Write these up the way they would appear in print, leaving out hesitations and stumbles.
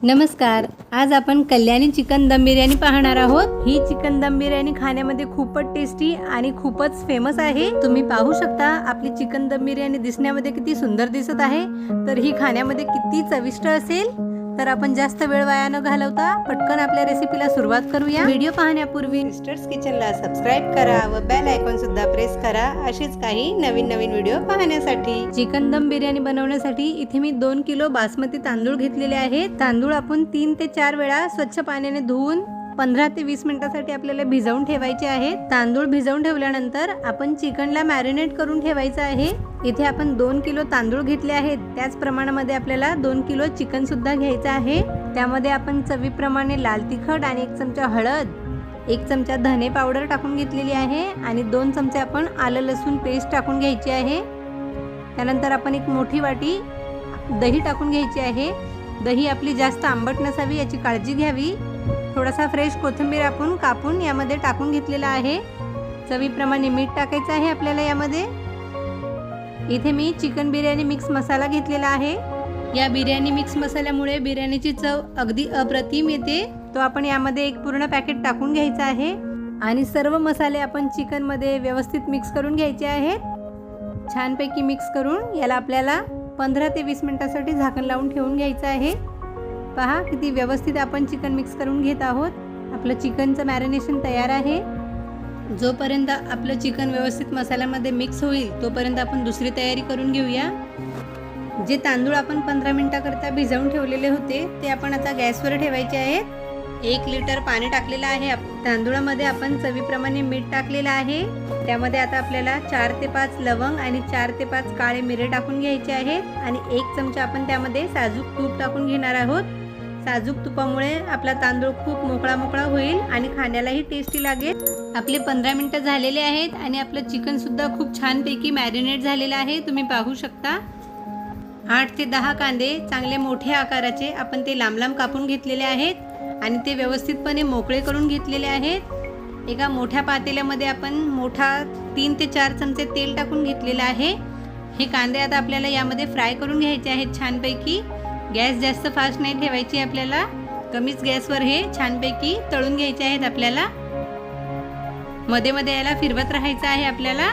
नमस्कार. आज आपण कल्याणी चिकन दम बिर्याणी पाहणार आहोत. ही चिकन दम बिर्याणी खाण्यामध्ये खूपच टेस्टी आणि खूपच फेमस आहे. तुम्ही पाहू शकता आपली चिकन दम बिर्याणी दिसण्यामध्ये किती सुंदर दिसत आहे, तर ही खाण्यामध्ये किती चविष्ट असेल. तर आपण जास्त वेळ वाया न घालवता पटकन आपल्या रेसिपीला सुरुवात करूया. व्हिडिओ पाहण्यापूर्वी सिस्टर्स किचनला सबस्क्राइब करा व बेल आयकॉन सुद्धा प्रेस करा, असेच काही नवीन नवीन व्हिडिओ पाहण्यासाठी. चिकन दम बिर्याणी बनवण्यासाठी इथे मी 2 किलो बासमती तांदूळ घेतलेले आहेत. तांदूळ आपण 3 ते 4 वेळा स्वच्छ पाण्याने धुवून 15 ते 20 मिनिटांसाठी आपल्याला भिजवून ठेवायचे आहेत. तांदूळ भिजवून ठेवल्यानंतर आपण चिकनला मॅरिनेट करून ठेवायचं आहे. इथे आपण 2 किलो तांदूळ घेतले आहेत, त्याच प्रमाणामध्ये आपल्याला 2 किलो चिकन सुद्धा घ्यायचं आहे. त्यामध्ये आपण चवीप्रमाणे लाल तिखट आणि 1 चमचा हळद, 1 चमचा धने पावडर टाकून घेतलेली आहे आणि 2 चमचे आपण आलं लसूण पेस्ट टाकून घ्यायची आहे. त्यानंतर आपण एक मोठी वाटी दही टाकून घ्यायची आहे. दही आपली जास्त आंबट नसावी याची काळजी घ्यावी. थोडासा फ्रेश कोथिंबीर आपण कापून यामध्ये टाकून घेतलेला आहे. चवीप्रमाणे मीठ टाकायचं आहे आपल्याला यामध्ये. इथे मी चिकन बिर्याणी मिक्स मसाला घेतलेला आहे. या बिर्याणी मिक्स मसाल्यामुळे बिर्याणीची चव अगदी अप्रतिम येते. तो आपण यामध्ये एक पूर्ण पॅकेट टाकून घ्यायचा आहे आणि सर्व मसाले आपण चिकनमध्ये व्यवस्थित मिक्स करून घ्यायचे आहेत. छानपैकी मिक्स करून याला आपल्याला 15 ते 20 मिनिटांसाठी झाकण लावून ठेवून घ्यायचं आहे. पहा किती व्यवस्थित आपण चिकन मिक्स करून घेत आहोत. आपलं चिकनचं मॅरिनेशन तयार आहे. जोपर्यंत आपलं चिकन व्यवस्थित मसाल्यामध्ये मिक्स होईल तोपर्यंत आपण दुसरी तयारी करून घेऊया. जे तांदूळ आपण 15 मिनिटाकरता भिजवून ठेवलेले होते ते आपण आता गॅसवर ठेवायचे आहेत. 1 लिटर पाणी टाकलेलं आहे. तांदूळामध्ये आपण चवीप्रमाणे मीठ टाकलेलं आहे. त्यामध्ये आता आपल्याला 4 ते 5 लवंग आणि 4 ते 5 काळे मिरे टाकून घ्यायचे आहेत आणि 1 चमचा आपण त्यामध्ये साजूक तूप टाकून घेणार आहोत. साजूक तुपामुळे आपला तांदूळ खूप मोकळा होईल आणि खाण्यालाही टेस्टी लागेल. आपले 15 मिनिटं झालेले आहेत आणि आपलं चिकन सुद्धा खूप छानपैकी मॅरिनेट झालेलं आहे. तुम्ही पाहू शकता. 8 ते 10 कांदे चांगले मोठ्या आकाराचे आपण ते लांब लांब कापून घेतलेले आहेत आणि ते व्यवस्थितपणे मोकळे करून घेतलेले आहेत. एका मोठ्या पातेल्यामध्ये आपण मोठा 3 ते 4 चमचे तेल टाकून घेतलेलं आहे. हे कांदे आता आपल्याला यामध्ये फ्राय करून घ्यायचे आहेत छानपैकी. गॅस जास्त फास्ट नाही ठेवायची आपल्याला, कमीच गॅसवर हे छानपैकी तळून घ्यायचे आहेत. आपल्याला मध्ये मध्ये याला फिरवत राहायचं आहे. आपल्याला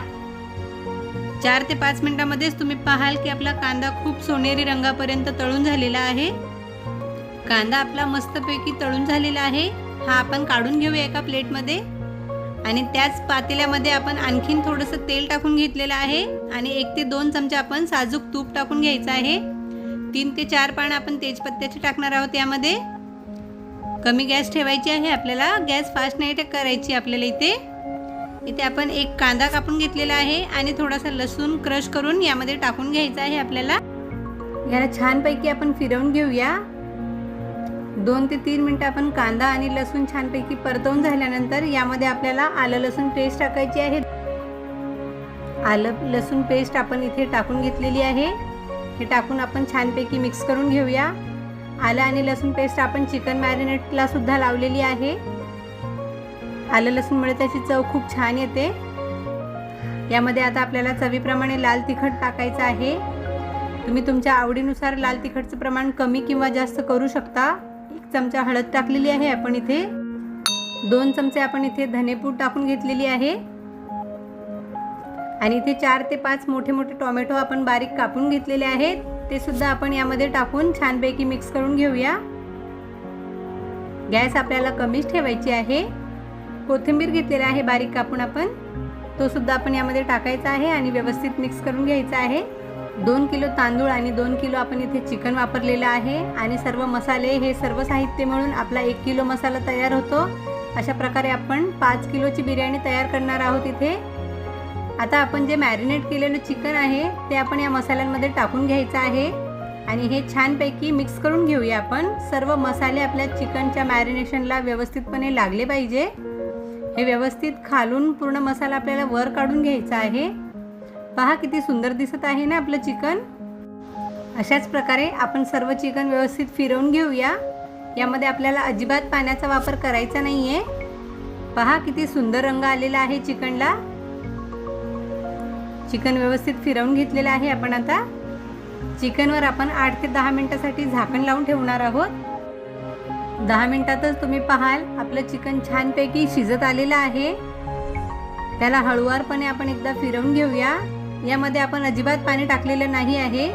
4 ते 5 मिनिटांमध्येच तुम्ही पाहाल की आपला कांदा खूप सोनेरी रंगापर्यंत तळून झालेला आहे. कांदा आपला मस्तपैकी तळून झालेला आहे. हा आपण काढून घेऊया एका प्लेटमध्ये आणि त्याच पातेल्यामध्ये आपण आणखीन थोडंसं तेल टाकून घेतलेलं आहे आणि 1 ते 2 चमचे आपण साजूक तूप टाकून घ्यायचं आहे. 3 ते 4 पानं आपण तेजपत्त्याची टाकणार आहोत. यामध्ये कमी गॅस ठेवायची आहे आपल्याला, गॅस फास्ट नाही करायची आपल्याला. इथे आपण एक कांदा कापून घेतलेला आहे आणि थोडासा लसूण क्रश करून यामध्ये टाकून घ्यायचा आहे आपल्याला. याला छानपैकी आपण फिरवून घेऊया. 2 ते 3 मिनिटं आपण कांदा आणि लसूण छानपैकी परतवून झाल्यानंतर यामध्ये आपल्याला आलं लसूण पेस्ट टाकायची आहे. आलं लसूण पेस्ट आपण इथे टाकून घेतलेली आहे. हे टाकून आपण छानपैकी मिक्स करून घेऊया. आलं आणि लसूण पेस्ट आपण चिकन मॅरिनेटला सुद्धा लावलेली आहे. आलं लसूणमुळे त्याची चव खूप छान येते. यामध्ये आता आपल्याला चवीप्रमाणे लाल तिखट टाकायचं आहे. तुम्ही तुमच्या आवडीनुसार लाल तिखटचं प्रमाण कमी किंवा जास्त करू शकता. 1 चमचा हळद टाकलेली आहे आपण इथे. 2 चमचे आपण इथे धनेपूड टाकून घेतलेली आहे आणि इथे 4 ते 5 मोठे मोठे टोमॅटो आपण बारीक कापून घेतलेले आहेत. ते सुद्धा आपण यामध्ये टाकून छानपैकी मिक्स करून घेऊया. गॅस आपल्याला कमीच ठेवायची आहे. कोथिंबीर घेतलेला आहे बारीक कापून आपण, तो सुद्धा आपण यामध्ये टाकायचा आहे आणि व्यवस्थित मिक्स करून घ्यायचा आहे. 2 किलो तांदूळ आणि 2 किलो आपण इथे चिकन वापरलेलं आहे आणि सर्व मसाले हे सर्व साहित्य मिळून आपला 1 किलो मसाला तयार होतो. अशा प्रकारे आपण 5 किलोची बिर्याणी तयार करणार आहोत इथे. आता आपण जे मॅरिनेट केलेलं चिकन आहे ते आपण या मसाल्यांमध्ये टाकून घ्यायचं आहे आणि हे छानपैकी मिक्स करून घेऊया आपण. सर्व मसाले आपल्या चिकनच्या मॅरिनेशनला व्यवस्थितपणे लागले पाहिजे. हे व्यवस्थित खालून पूर्ण मसाला आपल्याला वर काढून घ्यायचा आहे. पहा किती सुंदर दिसत आहे ना आपलं चिकन. अशाच प्रकारे आपण सर्व चिकन व्यवस्थित फिरवून घेऊया. यामध्ये आपल्याला अजिबात पाण्याचा वापर करायचा नाही आहे. पहा किती सुंदर रंग आलेला आहे चिकनला. चिकन व्यवस्थित फिरवून घेतलेलं आहे आपण. आता चिकनवर आपण 8 ते 10 मिनिटांसाठी झाकण लावून ठेवणार आहोत. 10 मिनिटातच तुम्ही पाहाल आपलं चिकन छानपैकी शिजत आलेलं आहे। त्याला हळूवारपणे आपण एकदा फिरवून घेऊया। यामध्ये आपण अजिबात पाणी टाकलेलं नाही आहे।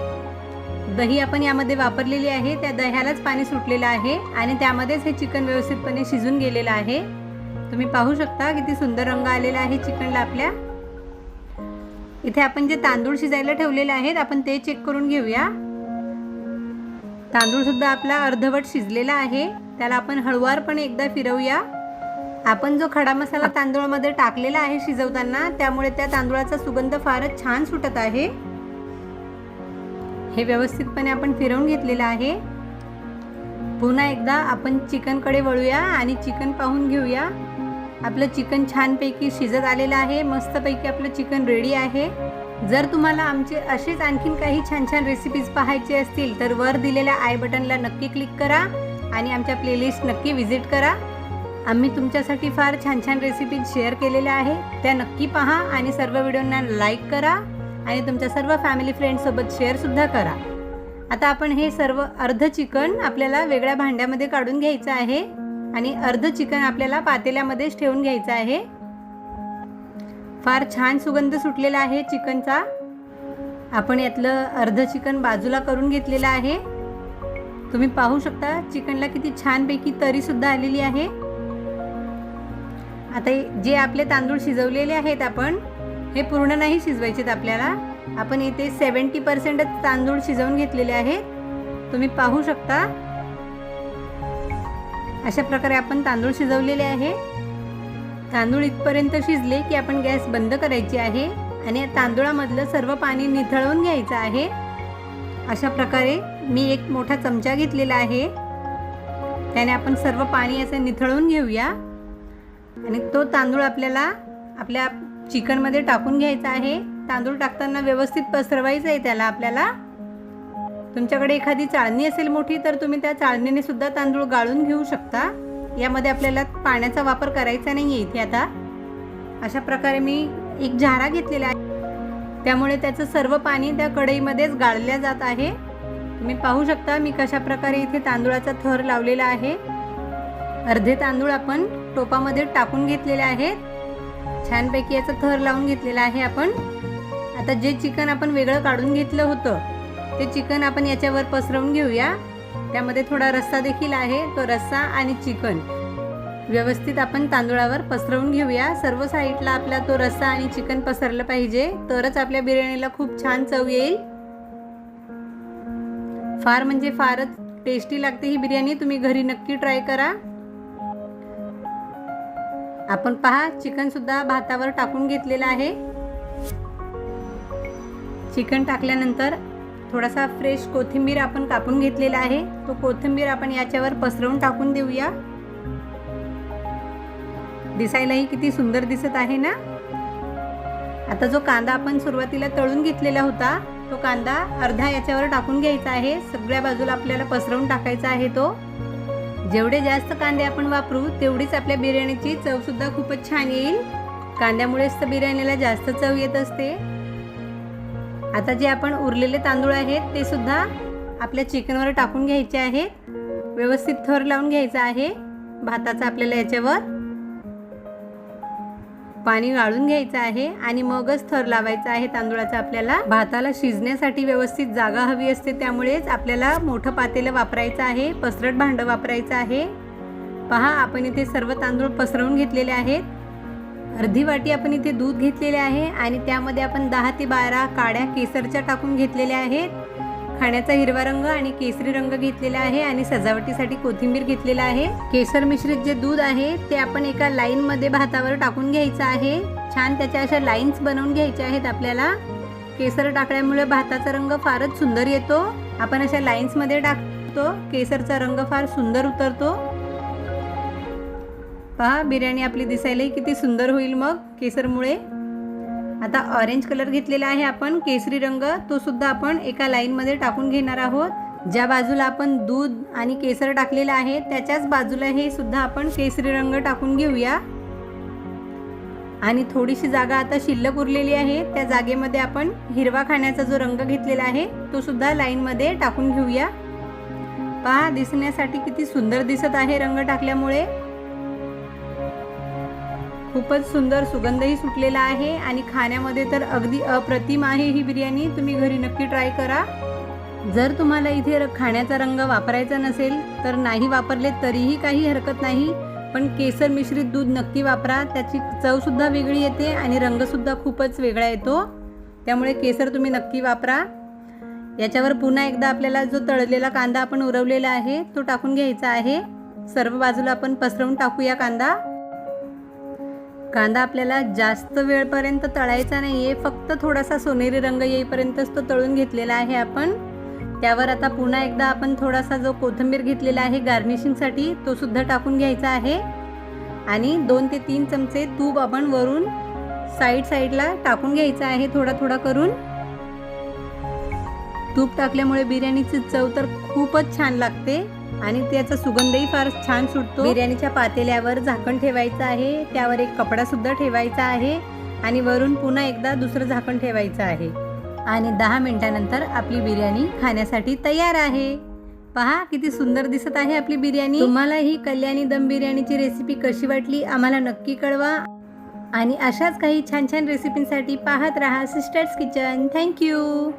दही आपण यामध्ये वापरलेली आहे, त्या दह्यालाच पाणी सुटलेलं आहे आणि त्यामध्येच हे चिकन व्यवस्थितपणे शिजून गेलेलं आहे। तुम्ही पाहू शकता किती सुंदर रंग आलेला आहे चिकनला आपल्या। इथे आपण जे तांदूळ शिजायला ठेवलेले आहेत आपण ते चेक करून घेऊया। तांदूळ सुद्धा आपला अर्धवट शिजलेला आहे, त्याला आपण हळूवारपणे एकदा फिरवूया। आपण जो खडा मसाला तांदूळामध्ये टाकलेला आहे शिजवताना, त्यामुळे त्या तांदूळाचा सुगंध फारच छान सुटत आहे। हे व्यवस्थितपणे आपण फिरवून घेतलेलं आहे। पुन्हा एकदा आपण चिकनकडे वळूया आणि चिकन पाहून घेऊया। आपलं चिकन छानपैकी शिजत आलेलं आहे, मस्तपैकी आपलं चिकन रेडी आहे। जर तुम्हाला आमचे असेच आणखीन काही छान छान रेसिपीज पाहायचे असतील तर वर दिलेल्या आय बटनला नक्की क्लिक करा आणि आमच्या प्लेलिस्ट नक्की विजिट करा। आम्ही तुमच्यासाठी फार छान छान रेसिपीज शेअर केलेल्या आहे, त्या नक्की पहा आणि सर्व व्हिडिओंना लाईक करा आणि तुमच्या सर्व फॅमिली फ्रेंड्ससोबत शेअरसुद्धा करा। आता आपण हे सर्व अर्ध चिकन आपल्याला वेगळ्या भांड्यामध्ये काढून घ्यायचं आहे आणि अर्ध चिकन आपल्याला पातेल्यामध्येच ठेवून घ्यायचं आहे। फार छान सुगंध सुटलेला आहे चिकनचा। आपण यातलं अर्ध चिकन बाजूला करून घेतलेलं आहे। तुम्ही पाहू शकता चिकनला किती छानपैकी तरीसुद्धा आलेली आहे। आता जे आपले तांदूळ शिजवलेले आहेत आपण हे पूर्ण नाही शिजवायचेत आपल्याला। आपण इथे 70% तांदूळ शिजवून घेतलेले आहेत। तुम्ही पाहू शकता अशा प्रकारे आपण तांदूळ शिजवलेले आहे। तांदूळ इथपर्यंत शिजले की आपण गॅस बंद करायची आहे आणि तांदूळामधलं सर्व पाणी निथळून घ्यायचं आहे। अशा प्रकारे मी एक मोठा चमचा घेतलेला आहे, त्याने आपण सर्व पाणी असं निथळून घेऊया आणि तो तांदूळ आपल्याला आपल्या चिकनमध्ये टाकून घ्यायचा आहे। तांदूळ टाकताना व्यवस्थित पसरवायचं आहे त्याला आपल्याला। तुमच्याकडे एखादी चाळणी असेल मोठी तर तुम्ही त्या चाळणीने सुद्धा तांदूळ गाळून घेऊ शकता। यामध्ये आपल्याला पाण्याचा वापर करायचा नाही आहे इथे। आता अशा प्रकारे मी एक झारा घेतलेला आहे, त्यामुळे त्याचं सर्व पाणी त्या कढईमध्येच गाळल्या जात आहे। तुम्ही पाहू शकता मी कशा प्रकारे इथे तांदूळाचा थर लावलेला आहे। अर्धे तांदूळ आपण टोपामध्ये टाकून घेतलेले आहेत। छानपैकी याचा थर लावून घेतलेला आहे आपण। आता जे चिकन आपण वेगळं काढून घेतलं होतं ते चिकन आपण याच्यावर पसरवून घेऊया। त्यामध्ये थोडा रस्सा देखील आहे, तो रस्सा आणि चिकन व्यवस्थित आपण तांदूळावर पसरवून घेऊया। सर्व साईडला आपला तो रस्सा आणि चिकन पसरलं पाहिजे, तरच आपल्या बिर्याणीला खूप छान चव येईल। फार म्हणजे फारच टेस्टी लागते ही बिर्याणी, तुम्ही घरी नक्की ट्राय करा। आपण पहा चिकन सुद्धा भातावर टाकून घेतलेला आहे। चिकन टाकल्यानंतर थोडासा फ्रेश कोथिंबीर आपण कापून घेतलेला आहे, तो कोथिंबीर आपण याच्यावर पसरवून टाकून देऊया। दिसायलाही किती सुंदर दिसत आहे ना। आता जो कांदा आपण सुरुवातीला तळून घेतलेला होता तो कांदा अर्धा याच्यावर टाकून घ्यायचा आहे। सगळ्या बाजूला आपल्याला पसरवून टाकायचा आहे तो। जेवढे जास्त कांदे आपण वापरू तेवढीच आपल्या बिर्याणीची चव सुद्धा खूपच छान येईल। कांद्यामुळेच तर बिर्याणीला जास्त चव येत असते। आता जे आपण उरलेले तांदूळ आहेत ते सुद्धा आपल्या चिकनवर टाकून घ्यायचे आहेत। व्यवस्थित थर लावून घ्यायचा आहे भाताचा आपल्याला। याच्यावर पाणी गाळून घ्यायचं आहे आणि मगच थर लावायचा आहे तांदूळाचा आपल्याला। भाताला शिजण्यासाठी व्यवस्थित जागा हवी असते, त्यामुळेच आपल्याला मोठं पातेलं वापरायचं आहे, पसरट भांडं वापरायचं आहे। पहा आपण इथे सर्व तांदूळ पसरवून घेतलेले आहेत। अर्धी वाटी आपण इथे दूध घेतलेले आहे आणि त्यामध्ये आपण 10 ते 12 काड्या केसरच्या टाकून घेतलेल्या आहेत। खाण्याचा हिरवा रंग आणि केसरी रंग घेतलेला आहे आणि सजावटीसाठी कोथिंबीर घेतलेला आहे। केसर मिश्रित जे दूध आहे ते आपण एका लाईन मध्ये भातावर टाकून घ्यायचं आहे। छान त्याच्या अशा लाईन्स बनवून घ्यायच्या आहेत आपल्याला। केसर टाकल्यामुळे भाताचा रंग फारच सुंदर येतो। आपण अशा लाईन्स मध्ये टाकतो, केसरचा रंग फार सुंदर उतरतो। पहा बिर्याणी आपली दिसायलाही किती सुंदर होईल मग केसरमुळे। आता ऑरेंज कलर घेतलेला आहे आपण, केसरी रंग, तो सुद्धा आपण एका लाईन मध्ये टाकून घेणार आहोत। ज्या बाजूला आपण दूध आणि केसर टाकलेला आहे त्याच्याच बाजूला हे सुद्धा आपण केसरी रंग टाकून घेऊया। आणि थोडीशी जागा आता शिल्लक उरलेली आहे, त्या जागेमध्ये आपण हिरवा खाण्याचा जो रंग घेतलेला आहे तो सुद्धा लाईन मध्ये टाकून घेऊया। पहा दिसण्यासाठी किती सुंदर दिसत आहे रंग टाकल्यामुळे. खूपच सुंदर सुगंधही सुटलेला आहे आणि खाण्यामध्ये तर अगदी अप्रतिम आहे ही बिर्याणी. तुम्ही घरी नक्की ट्राय करा. जर तुम्हाला इथे खाण्याचा रंग वापरायचा नसेल तर नाही वापरले तरीही काही हरकत नाही, पण केसर मिश्रित दूध नक्की वापरा. त्याची चवसुद्धा वेगळी येते आणि रंगसुद्धा खूपच वेगळा येतो. त्यामुळे केसर तुम्ही नक्की वापरा. याच्यावर पुन्हा एकदा आपल्याला जो तळलेला कांदा आपण उरवलेला आहे तो टाकून घ्यायचा आहे. सर्व बाजूला आपण पसरवून टाकूया कांदा. कांदा आपल्याला जास्त वेळपर्यंत तळायचा नाही आहे, फक्त थोडासा सोनेरी रंग येईपर्यंतच तो तळून घेतलेला आहे आपण. त्यावर आता पुन्हा एकदा आपण थोडासा जो कोथिंबीर घेतलेला आहे गार्निशिंगसाठी तो सुद्धा टाकून घ्यायचा आहे आणि 2 ते 3 चमचे तूप आपण वरून साईडला टाकून घ्यायचं आहे थोडा थोडा करून. तूप टाकल्यामुळे बिर्याणीची चव तर खूपच छान लागते आणि त्याचा सुगंधही फार छान सुटतो. बिर्याणीच्या पातेल्यावर झाकण ठेवायचं आहे, त्यावर एक कपडा सुद्धा ठेवायचा आहे आणि वरून पुन्हा एकदा दुसरं झाकण ठेवायचं आहे आणि 10 मिनिटांनंतर आपली बिर्याणी खाण्यासाठी तयार आहे. पहा किती सुंदर दिसत आहे आपली बिर्याणी. तुम्हाला ही कल्याणी दम बिर्याणीची रेसिपी कशी वाटली आम्हाला नक्की कळवा आणि अशाच काही छान छान रेसिपींसाठी पाहत रहा सिस्टर्स किचन. थँक्यू.